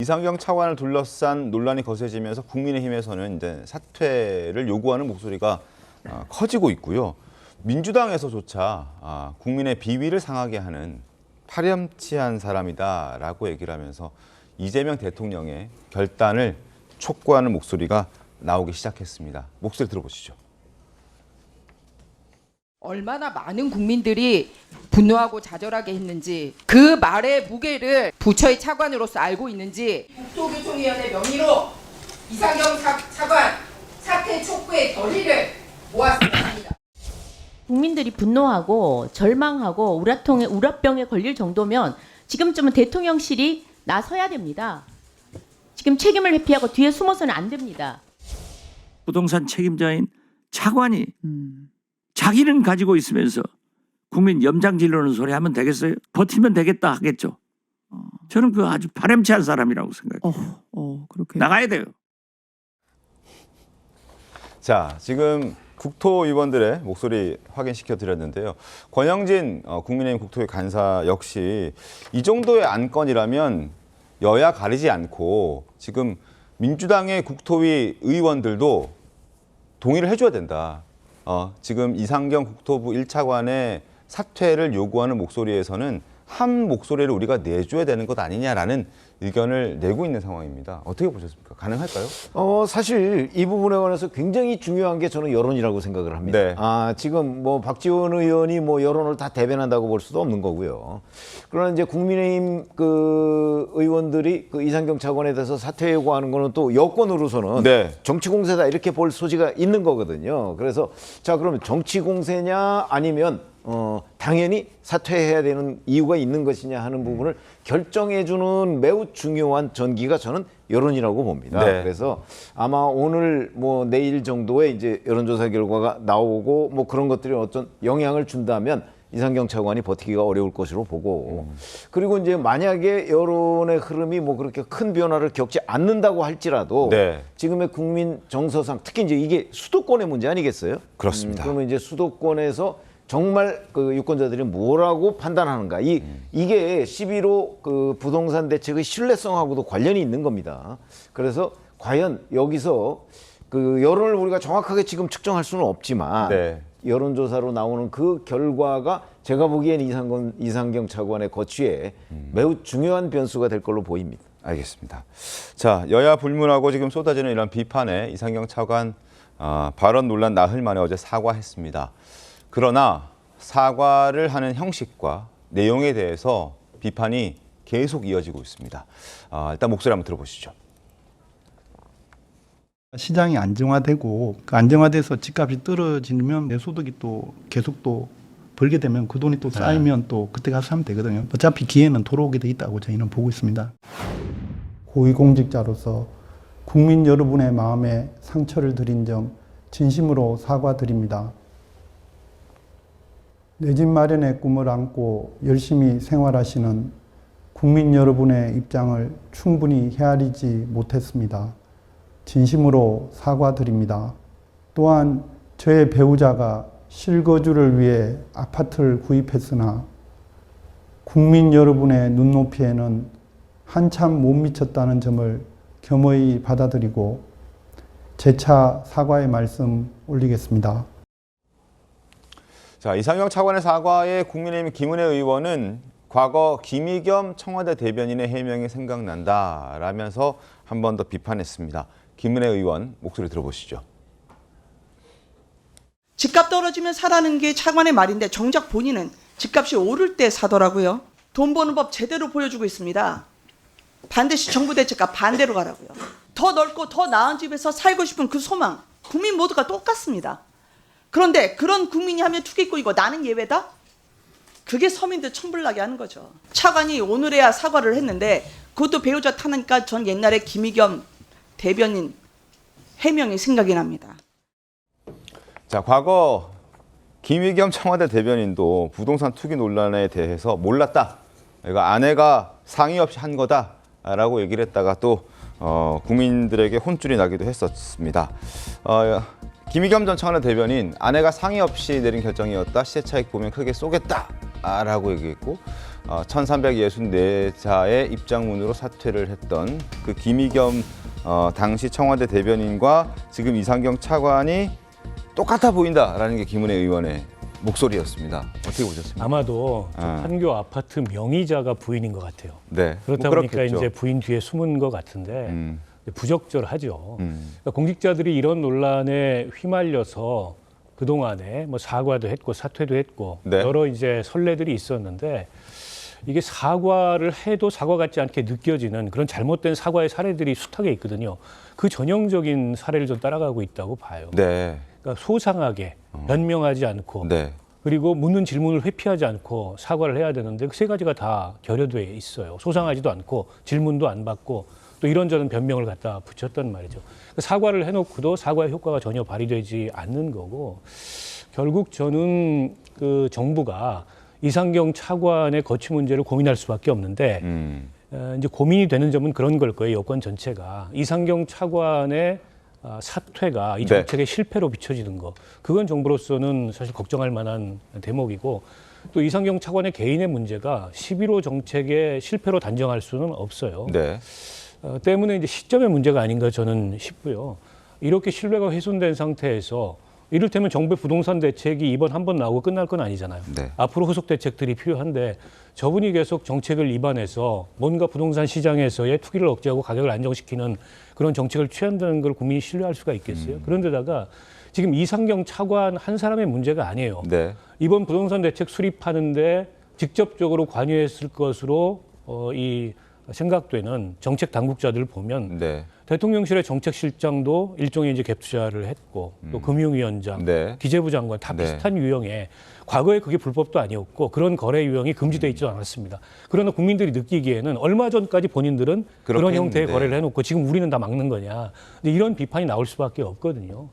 이상경 차관을 둘러싼 논란이 거세지면서 국민의힘에서는 이제 사퇴를 요구하는 목소리가 커지고 있고요. 민주당에서조차 국민의 비위를 상하게 하는 파렴치한 사람이다라고 얘기를 하면서 이재명 대통령의 결단을 촉구하는 목소리가 나오기 시작했습니다. 목소리 들어보시죠. 얼마나 많은 국민들이 분노하고 좌절하게 했는지 그 말의 무게를 부처의 차관으로서 알고 있는지 국토교통위원회 명의로 이상경 차관 사퇴 촉구의 결의를 모았습니다. 국민들이 분노하고 절망하고 우라병에 걸릴 정도면 지금쯤은 대통령실이 나서야 됩니다. 지금 책임을 회피하고 뒤에 숨어서는 안 됩니다. 부동산 책임자인 차관이 자기는 가지고 있으면서 국민 염장 지르는 소리 하면 되겠어요? 버티면 되겠다 하겠죠. 저는 그 아주 바람치한 사람이라고 생각해요. 그렇게 나가야 돼요. 자, 지금 국토위원들의 목소리 확인시켜 드렸는데요. 권영진 국민의힘 국토위 간사 역시 이 정도의 안건이라면 여야 가리지 않고 지금 민주당의 국토위 의원들도 동의를 해줘야 된다. 지금 이상경 국토부 1차관의 사퇴를 요구하는 목소리에서는 한 목소리를 우리가 내줘야 되는 것 아니냐라는 의견을 내고 있는 상황입니다. 어떻게 보셨습니까? 가능할까요? 사실 이 부분에 관해서 굉장히 중요한 게 저는 여론이라고 생각을 합니다. 네. 지금 뭐 박지원 의원이 뭐 여론을 다 대변한다고 볼 수도 없는 거고요. 그러나 이제 국민의힘 그 의원들이 그 이상경 차관에 대해서 사퇴 요구하는 거는 또 여권으로서는 네. 정치 공세다 이렇게 볼 소지가 있는 거거든요. 그래서 자, 그러면 정치 공세냐 아니면 당연히 사퇴해야 되는 이유가 있는 것이냐 하는 부분을 결정해주는 매우 중요한 전기가 저는 여론이라고 봅니다. 네. 그래서 아마 오늘 뭐 내일 정도에 이제 여론조사 결과가 나오고 뭐 그런 것들이 어떤 영향을 준다면 이상경 차관이 버티기가 어려울 것으로 보고 그리고 이제 만약에 여론의 흐름이 뭐 그렇게 큰 변화를 겪지 않는다고 할지라도 네. 지금의 국민 정서상 특히 이제 이게 수도권의 문제 아니겠어요? 그렇습니다. 그러면 이제 수도권에서 정말 그 유권자들이 뭐라고 판단하는가 이게 11호 그 부동산 대책의 신뢰성하고도 관련이 있는 겁니다. 그래서 과연 여기서 그 여론을 우리가 정확하게 지금 측정할 수는 없지만 네. 여론조사로 나오는 그 결과가 제가 보기엔 이상경 차관의 거취에 매우 중요한 변수가 될 걸로 보입니다. 알겠습니다. 자, 여야 불문하고 지금 쏟아지는 이런 비판에 이상경 차관 발언 논란 나흘 만에 어제 사과했습니다. 그러나 사과를 하는 형식과 내용에 대해서 비판이 계속 이어지고 있습니다. 일단 목소리 한번 들어보시죠. 시장이 안정화되고 그 안정화돼서 집값이 떨어지면 내 소득이 또 계속 또 벌게 되면 그 돈이 또 쌓이면 또 그때 가서 하면 되거든요. 어차피 기회는 돌아오게 돼 있다고 저희는 보고 있습니다. 고위공직자로서 국민 여러분의 마음에 상처를 드린 점 진심으로 사과드립니다. 내 집 마련의 꿈을 안고 열심히 생활하시는 국민 여러분의 입장을 충분히 헤아리지 못했습니다. 진심으로 사과드립니다. 또한 저의 배우자가 실거주를 위해 아파트를 구입했으나 국민 여러분의 눈높이에는 한참 못 미쳤다는 점을 겸허히 받아들이고 재차 사과의 말씀 올리겠습니다. 자, 이상경 차관의 사과에 국민의힘 김은혜 의원은 과거 김의겸 청와대 대변인의 해명이 생각난다라면서 한 번 더 비판했습니다. 김은혜 의원 목소리 들어보시죠. 집값 떨어지면 사라는 게 차관의 말인데 정작 본인은 집값이 오를 때 사더라고요. 돈 버는 법 제대로 보여주고 있습니다. 반드시 정부 대책과 반대로 가라고요. 더 넓고 더 나은 집에서 살고 싶은 그 소망, 국민 모두가 똑같습니다. 그런데 그런 국민이 하면 투기꾼이고 나는 예외다? 그게 서민들 천불나게 하는 거죠. 차관이 오늘에야 사과를 했는데 그것도 배우자 타니까 전 옛날에 김의겸 대변인 해명이 생각이 납니다. 자, 과거 김의겸 청와대 대변인도 부동산 투기 논란에 대해서 몰랐다. 이거 아내가 상의 없이 한 거다라고 얘기를 했다가 또 국민들에게 혼쭐이 나기도 했었습니다. 김의겸 전 청와대 대변인 아내가 상의 없이 내린 결정이었다. 시세 차익 보면 크게 쏘겠다라고 얘기했고 1364자의 입장문으로 사퇴를 했던 그 김의겸 당시 청와대 대변인과 지금 이상경 차관이 똑같아 보인다라는 게 김은혜 의원의 목소리였습니다. 어떻게 보셨습니까? 아마도 판교 아파트 명의자가 부인인 것 같아요. 네, 그렇다 뭐 보니까 그렇겠죠. 이제 부인 뒤에 숨은 것 같은데 부적절하죠. 음. 그러니까 공직자들이 이런 논란에 휘말려서 그 동안에 뭐 사과도 했고 사퇴도 했고 네. 여러 이제 선례들이 있었는데 이게 사과를 해도 사과 같지 않게 느껴지는 그런 잘못된 사과의 사례들이 숱하게 있거든요. 그 전형적인 사례를 좀 따라가고 있다고 봐요. 네, 그러니까 소상하게 변명하지 않고 네, 그리고 묻는 질문을 회피하지 않고 사과를 해야 되는데 그 세 가지가 다 결여돼 있어요. 소상하지도 않고 질문도 안 받고 또 이런저런 변명을 갖다 붙였단 말이죠. 그러니까 사과를 해놓고도 사과의 효과가 전혀 발휘되지 않는 거고 결국 저는 그 정부가 이상경 차관의 거취 문제를 고민할 수밖에 없는데 이제 고민이 되는 점은 그런 걸 거예요. 여권 전체가 이상경 차관의 사퇴가 이 정책의 실패로 비춰지는 거 그건 정부로서는 사실 걱정할 만한 대목이고 또 이상경 차관의 개인의 문제가 11호 정책의 실패로 단정할 수는 없어요. 네. 때문에 이제 시점의 문제가 아닌가 저는 싶고요. 이렇게 신뢰가 훼손된 상태에서 이를테면 정부의 부동산 대책이 이번 한 번 나오고 끝날 건 아니잖아요. 네. 앞으로 후속 대책들이 필요한데 저분이 계속 정책을 위반해서 뭔가 부동산 시장에서의 투기를 억제하고 가격을 안정시키는 그런 정책을 취한다는 걸 국민이 신뢰할 수가 있겠어요. 그런데다가 지금 이상경 차관 한 사람의 문제가 아니에요. 네. 이번 부동산 대책 수립하는데 직접적으로 관여했을 것으로 이 생각되는 정책 당국자들을 보면 네. 대통령실의 정책실장도 일종의 이제 갭 투자를 했고 또 금융위원장, 네. 기재부 장관 다 네. 비슷한 유형에 과거에 그게 불법도 아니었고 그런 거래 유형이 금지돼 있지도 않았습니다. 그러나 국민들이 느끼기에는 얼마 전까지 본인들은 그런 그렇게 형태의 했는데. 거래를 해놓고 지금 우리는 다 막는 거냐. 근데 이런 비판이 나올 수밖에 없거든요.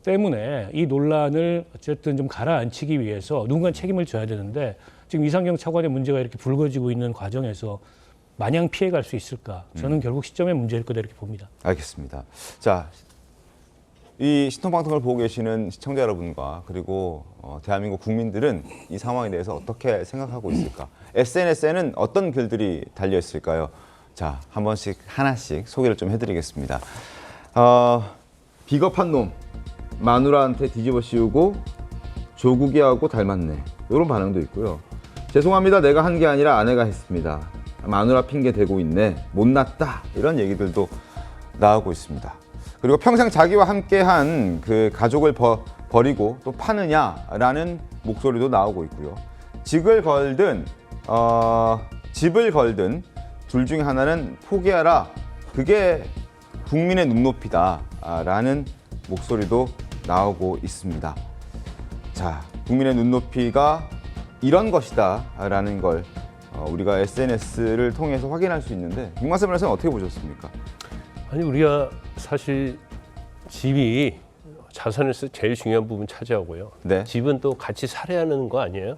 때문에 이 논란을 어쨌든 좀 가라앉히기 위해서 누군가 책임을 져야 되는데 지금 이상경 차관의 문제가 이렇게 불거지고 있는 과정에서 마냥 피해갈 수 있을까? 저는 결국 시점의 문제일 거다 이렇게 봅니다. 알겠습니다. 자, 이 신통방통을 보고 계시는 시청자 여러분과 그리고 대한민국 국민들은 이 상황에 대해서 어떻게 생각하고 있을까? SNS에는 어떤 글들이 달려 있을까요? 자, 한 번씩 하나씩 소개를 좀 해드리겠습니다. 비겁한 놈, 마누라한테 뒤집어 씌우고 조국이하고 닮았네. 이런 반응도 있고요. 죄송합니다. 내가 한 게 아니라 아내가 했습니다. 마누라 핑계 대고 있네. 못났다. 이런 얘기들도 나오고 있습니다. 그리고 평생 자기와 함께한 그 가족을 버리고 또 파느냐라는 목소리도 나오고 있고요. 집을 걸든 둘 중에 하나는 포기하라. 그게 국민의 눈높이다라는 목소리도 나오고 있습니다. 자, 국민의 눈높이가 이런 것이다라는 걸 우리가 SNS를 통해서 확인할 수 있는데 김관섭 변호사는 어떻게 보셨습니까? 아니 우리가 사실 집이 자산에서 제일 중요한 부분 차지하고요. 네. 집은 또 같이 살아야 하는 거 아니에요?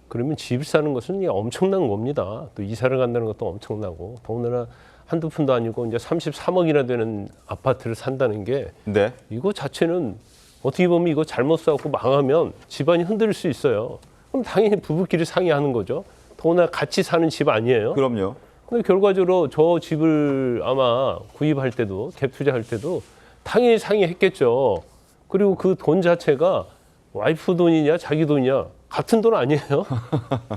그러면 집 사는 것은 이게 엄청난 겁니다. 또 이사를 간다는 것도 엄청나고 더군다나 한두 푼도 아니고 이제 33억이나 되는 아파트를 산다는 게 네. 이거 자체는 어떻게 보면 이거 잘못 사고 망하면 집안이 흔들릴 수 있어요. 그럼 당연히 부부끼리 상의하는 거죠. 더구나 같이 사는 집 아니에요. 그럼요. 근데 결과적으로 저 집을 아마 구입할 때도 갭 투자할 때도 당연히 상의했겠죠. 그리고 그 돈 자체가 와이프 돈이냐 자기 돈이냐 같은 돈 아니에요.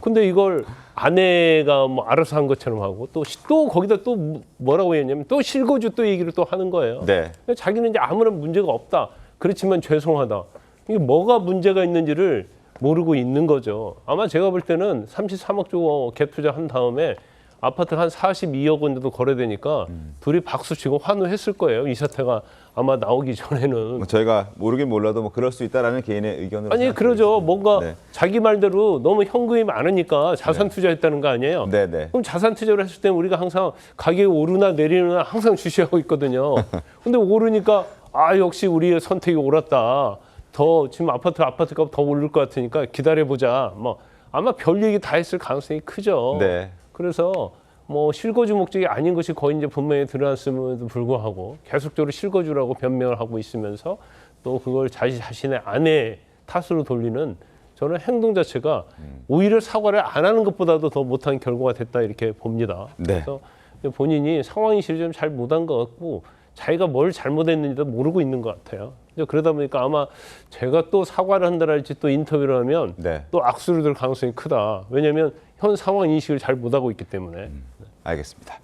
근데 이걸 아내가 뭐 알아서 한 것처럼 하고 또 거기다 또 뭐라고 했냐면 또 실거주 또 얘기를 또 하는 거예요. 네. 자기는 이제 아무런 문제가 없다. 그렇지만 죄송하다. 이게 뭐가 문제가 있는지를 모르고 있는 거죠. 아마 제가 볼 때는 33억 주고 갭 투자한 다음에 아파트 한 42억 원 정도 거래되니까 둘이 박수치고 환호했을 거예요. 이 사태가 아마 나오기 전에는. 뭐 저희가 모르긴 몰라도 뭐 그럴 수 있다라는 개인의 의견으로. 아니 그러죠. 뭔가 네. 자기 말대로 너무 현금이 많으니까 자산 투자했다는 거 아니에요. 네네. 그럼 자산 투자를 했을 때 우리가 항상 가격이 오르나 내리나 항상 주시하고 있거든요. 근데 오르니까 아 역시 우리의 선택이 옳았다. 더 지금 아파트값 더 오를 것 같으니까 기다려보자. 뭐 아마 별 얘기 다 했을 가능성이 크죠. 네. 그래서 뭐 실거주 목적이 아닌 것이 거의 이제 분명히 드러났음에도 불구하고 계속적으로 실거주라고 변명을 하고 있으면서 또 그걸 자신의 아내 탓으로 돌리는 저는 행동 자체가 오히려 사과를 안 하는 것보다도 더 못한 결과가 됐다 이렇게 봅니다. 네. 그래서 본인이 상황인식을 좀 잘 못한 것 같고 자기가 뭘 잘못했는지도 모르고 있는 것 같아요. 그러다 보니까 아마 제가 또 사과를 한다랄지 또 인터뷰를 하면 네. 또 악수를 들 가능성이 크다. 왜냐하면 현 상황 인식을 잘 못하고 있기 때문에. 알겠습니다.